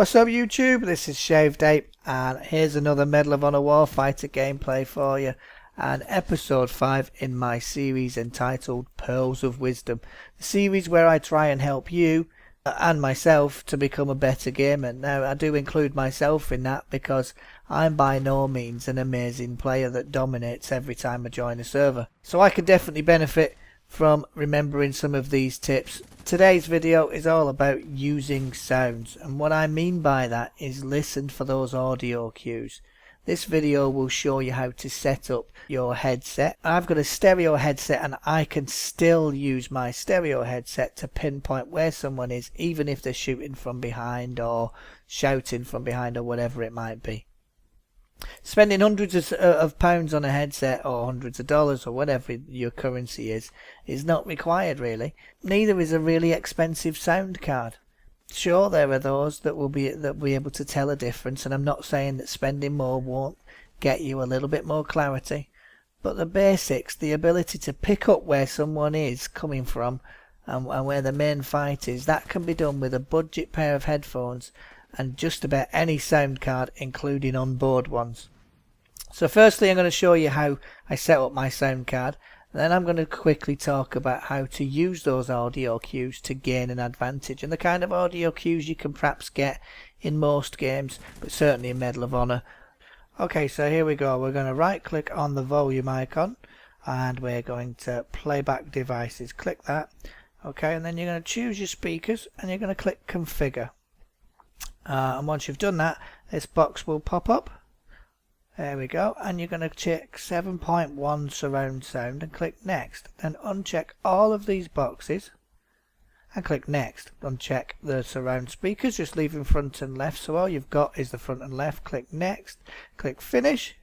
What's up YouTube, this is ShavedApe and here's another Medal of Honor Warfighter gameplay for you, and episode 5 in my series entitled Pearls of Wisdom, the series where I try and help you and myself to become a better gamer. Now I do include myself in that because I'm by no means an amazing player that dominates every time I join a server, so I could definitely benefit from remembering some of these tips. Today's video is all about using sounds, and what I mean by that is listen for those audio cues. This video will show you how to set up your headset. I've got a stereo headset and I can still use my stereo headset to pinpoint where someone is, even if they're shooting from behind or shouting from behind or whatever it might be. Spending hundreds of pounds on a headset or hundreds of dollars or whatever your currency is not required really. Neither is a really expensive sound card. Sure, there are those that will be able to tell a difference, and I'm not saying that spending more won't get you a little bit more clarity, but the basics, the ability to pick up where someone is coming from and where the main fight is, that can be done with a budget pair of headphones and just about any sound card, including onboard ones. So firstly I'm going to show you how I set up my sound card, and then I'm going to quickly talk about how to use those audio cues to gain an advantage, and the kind of audio cues you can perhaps get in most games, but certainly in Medal of Honor. Okay, so here we go. We're going to right click on the volume icon and we're going to playback devices. Click that. Okay, and then you're going to choose your speakers and you're going to click configure. And once you've done that, this box will pop up. There we go, and you're going to check 7.1 surround sound and click next. Then uncheck all of these boxes and click next. Uncheck the surround speakers, just leaving front and left, so all you've got is the front and left. Click next, click finish,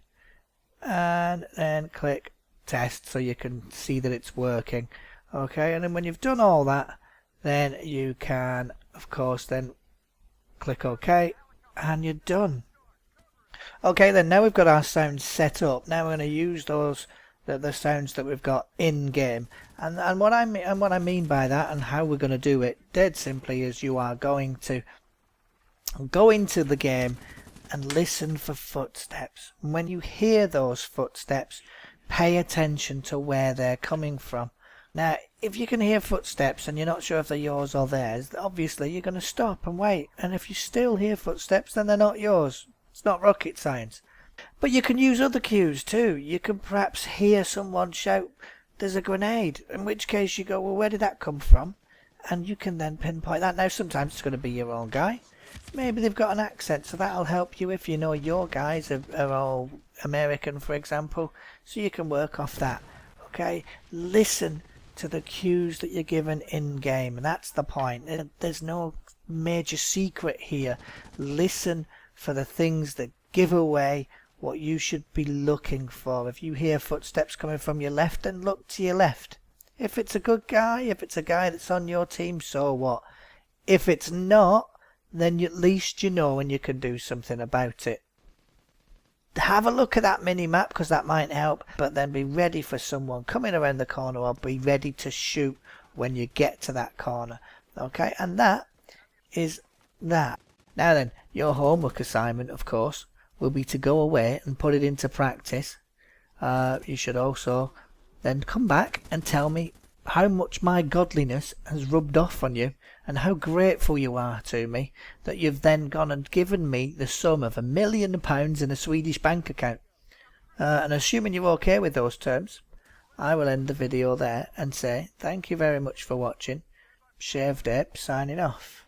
and then click test so you can see that it's working. Okay, and then when you've done all that, then you can of course then click OK and you're done. Okay, then now we've got our sounds set up. Now we're going to use those the sounds that we've got in game, and what I mean by that and how we're going to do it dead simply is you are going to go into the game and listen for footsteps. And when you hear those footsteps, pay attention to where they're coming from. Now if you can hear footsteps and you're not sure if they're yours or theirs, obviously you're going to stop and wait, and if you still hear footsteps then they're not yours. It's not rocket science. But you can use other cues too. You can perhaps hear someone shout there's a grenade, in which case you go, well, where did that come from? And you can then pinpoint that. Now sometimes it's going to be your own guy, maybe they've got an accent, so that'll help you if you know your guys are all American, for example, so you can work off that. Okay, listen to the cues that you're given in game, and that's the point. There's no major secret here. Listen for the things that give away what you should be looking for. If you hear footsteps coming from your left, then look to your left. If it's a good guy, if it's a guy that's on your team, so what? If it's not, then at least you know and you can do something about it. Have a look at that mini map because that might help, but then be ready for someone coming around the corner, or be ready to shoot when you get to that corner. Okay, and that is that. Now then, your homework assignment of course will be to go away and put it into practice. You should also then come back and tell me how much my godliness has rubbed off on you and how grateful you are to me that you've then gone and given me the sum of £1 million in a Swedish bank account. And assuming you're okay with those terms, I will end the video there and say thank you very much for watching. ShavedApe signing off.